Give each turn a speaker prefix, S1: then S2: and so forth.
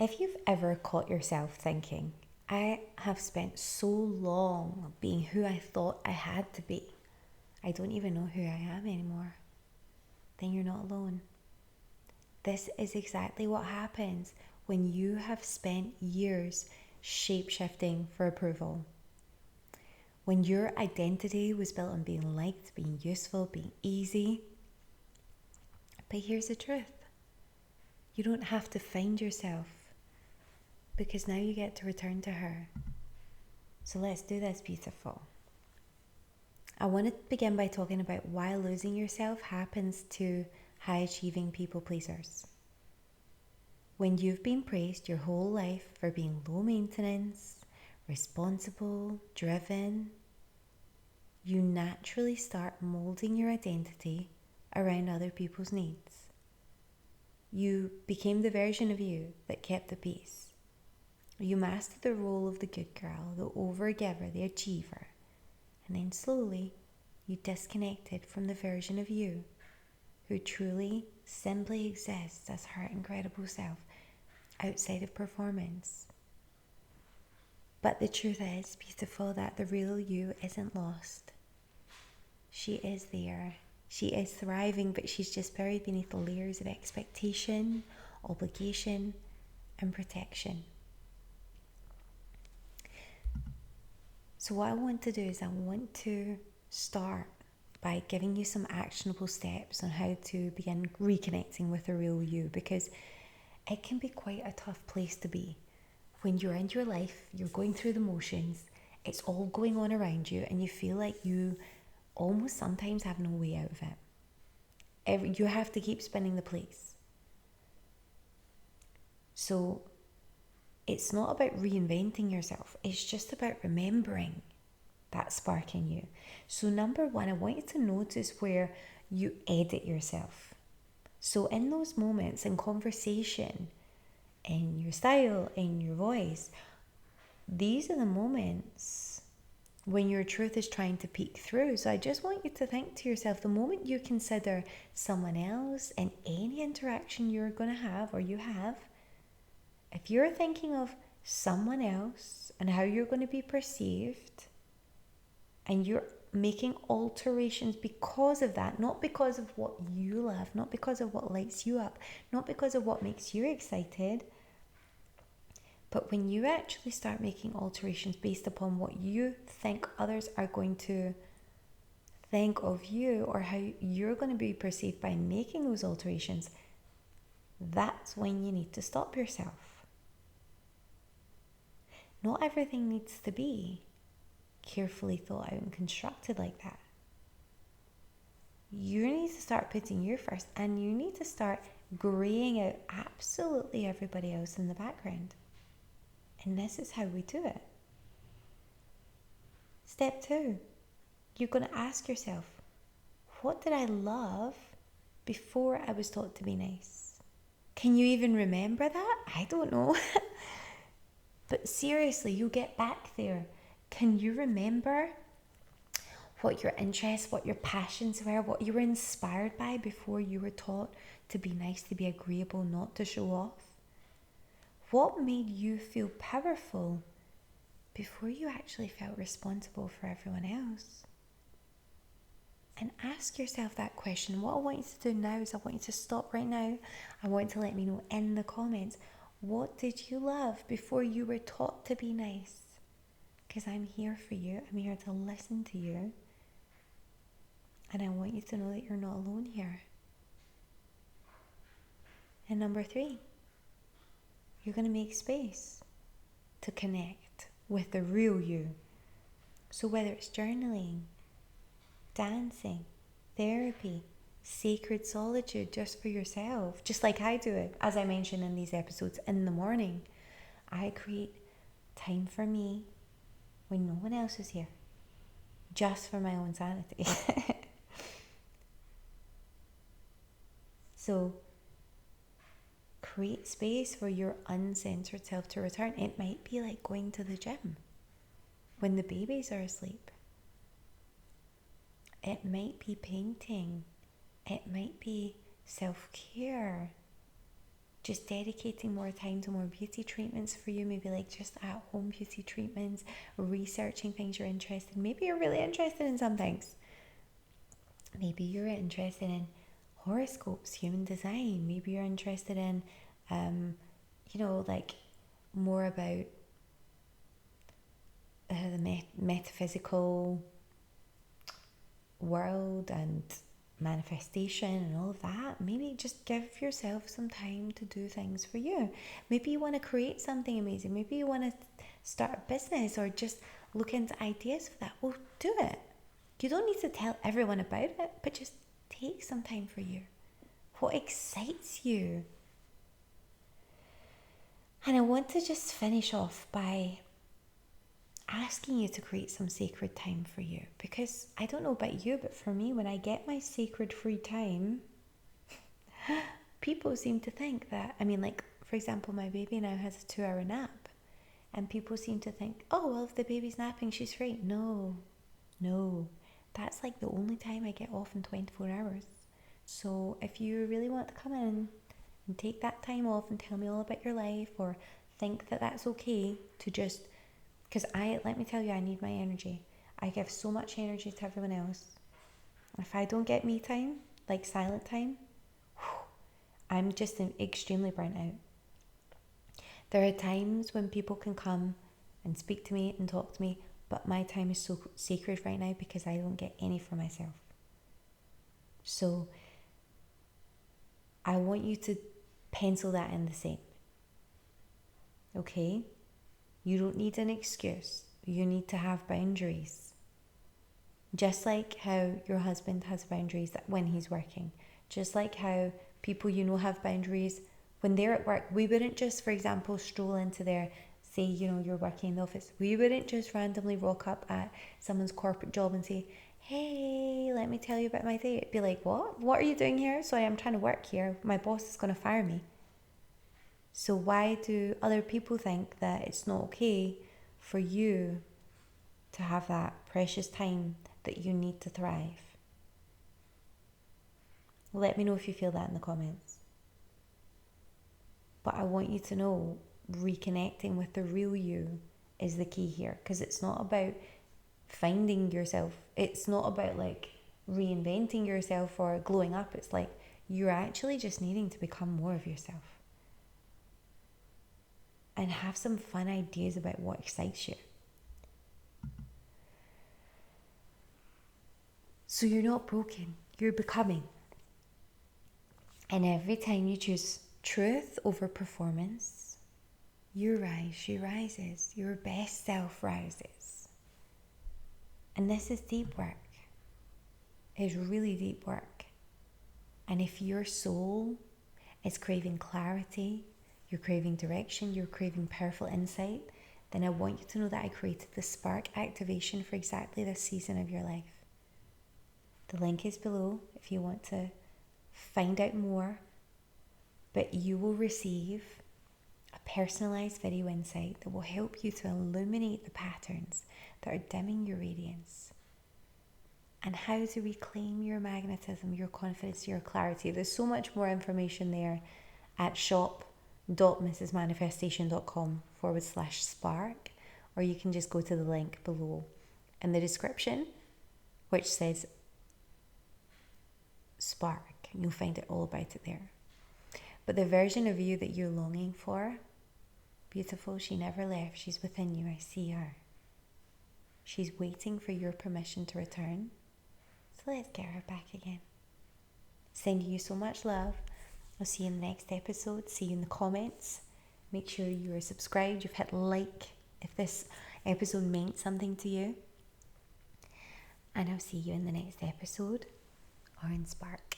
S1: If you've ever caught yourself thinking, I have spent so long being who I thought I had to be, I don't even know who I am anymore, then you're not alone. This is exactly what happens when you have spent years shape-shifting for approval. When your identity was built on being liked, being useful, being easy. But here's the truth. You don't have to find yourself, because now you get to return to her. So let's do this, beautiful. I want to begin by talking about why losing yourself happens to high achieving people pleasers. When you've been praised your whole life for being low maintenance, responsible, driven, you naturally start molding your identity around other people's needs. You became the version of you that kept the peace. You mastered the role of the good girl, the overgiver, the achiever. And then slowly, you disconnected from the version of you who truly, simply exists as her incredible self outside of performance. But the truth is, beautiful, that the real you isn't lost. She is there. She is thriving, but she's just buried beneath the layers of expectation, obligation, and protection. So what I want to do is I want to start by giving you some actionable steps on how to begin reconnecting with the real you, because it can be quite a tough place to be. When you're in your life, you're going through the motions, it's all going on around you, and you feel like you almost sometimes have no way out of it. You have to keep spinning the plates. So it's not about reinventing yourself, it's just about remembering that spark in you. So number one, I want you to notice where you edit yourself. So in those moments in conversation, in your style, in your voice, these are the moments when your truth is trying to peek through. So I just want you to think to yourself, the moment you consider someone else in any interaction you're going to have or you have, if you're thinking of someone else and how you're going to be perceived, and you're making alterations because of that, not because of what you love, not because of what lights you up, not because of what makes you excited, but when you actually start making alterations based upon what you think others are going to think of you or how you're going to be perceived by making those alterations, that's when you need to stop yourself. Not everything needs to be carefully thought out and constructed like that. You need to start putting you first, and you need to start greying out absolutely everybody else in the background. And this is how we do it. Step 2, you're going to ask yourself, what did I love before I was taught to be nice? Can you even remember that? I don't know. But seriously, you get back there. Can you remember what your interests, what your passions were, what you were inspired by before you were taught to be nice, to be agreeable, not to show off? What made you feel powerful before you actually felt responsible for everyone else? And ask yourself that question. What I want you to do now is I want you to stop right now. I want you to let me know in the comments, what did you love before you were taught to be nice? Because I'm here for you. I'm here to listen to you. And I want you to know that you're not alone here. And number 3, you're going to make space to connect with the real you. So whether it's journaling, dancing, therapy, sacred solitude just for yourself, just like I do it, as I mentioned in these episodes, in the morning, I create time for me when no one else is here, just for my own sanity. So create space for your uncensored self to return. It might be like going to the gym when the babies are asleep. It might be painting. It might be self-care. just dedicating more time to more beauty treatments for you, maybe like just at home beauty treatments, researching things you're interested in. Maybe you're really interested in some things. Maybe you're interested in horoscopes, human design. Maybe you're interested in, like more about the metaphysical world and manifestation and all of that. Maybe just give yourself some time to do things for you. Maybe you want to create something amazing. Maybe you want to start a business or just look into ideas for that. Well, do it. You don't need to tell everyone about it, but just take some time for you. What excites you? And I want to just finish off by asking you to create some sacred time for you, because I don't know about you, but for me, when I get my sacred free time, people seem to think that, like, for example, my baby now has a 2-hour nap, and people seem to think, oh, well, if the baby's napping, she's free. No, that's like the only time I get off in 24 hours. So if you really want to come in and take that time off and tell me all about your life, or think that that's okay to just, because let me tell you, I need my energy. I give so much energy to everyone else. If I don't get me time, like silent time, I'm just extremely burnt out. There are times when people can come and speak to me and talk to me, but my time is so sacred right now because I don't get any for myself. So I want you to pencil that in the same. Okay? You don't need an excuse. You need to have boundaries. Just like how your husband has boundaries when he's working. Just like how people have boundaries when they're at work. We wouldn't just, for example, stroll into their, say, you're working in the office. We wouldn't just randomly rock up at someone's corporate job and say, hey, let me tell you about my day. It'd be like, what? What are you doing here? Sorry, I'm trying to work here. My boss is going to fire me. So why do other people think that it's not okay for you to have that precious time that you need to thrive? Let me know if you feel that in the comments. But I want you to know, reconnecting with the real you is the key here, because it's not about finding yourself. It's not about like reinventing yourself or glowing up. It's like you're actually just needing to become more of yourself and have some fun ideas about what excites you. So you're not broken, you're becoming. And every time you choose truth over performance, you rise, she rises, your best self rises. And this is deep work. It's really deep work. And if your soul is craving clarity, you're craving direction, you're craving powerful insight, then I want you to know that I created the spark activation for exactly this season of your life. The link is below if you want to find out more, but you will receive a personalised video insight that will help you to illuminate the patterns that are dimming your radiance and how to reclaim your magnetism, your confidence, your clarity. There's so much more information there at shop.mrsmanifestation.com/spark, or you can just go to the link below in the description, which says spark. You'll find it all about it there. But the version of you that you're longing for, beautiful, she never left. She's within you. I see her. She's waiting for your permission to return. So let's get her back again. Sending you so much love. I'll see you in the next episode. See you in the comments. Make sure you are subscribed. You've hit like if this episode meant something to you. And I'll see you in the next episode or in Spark.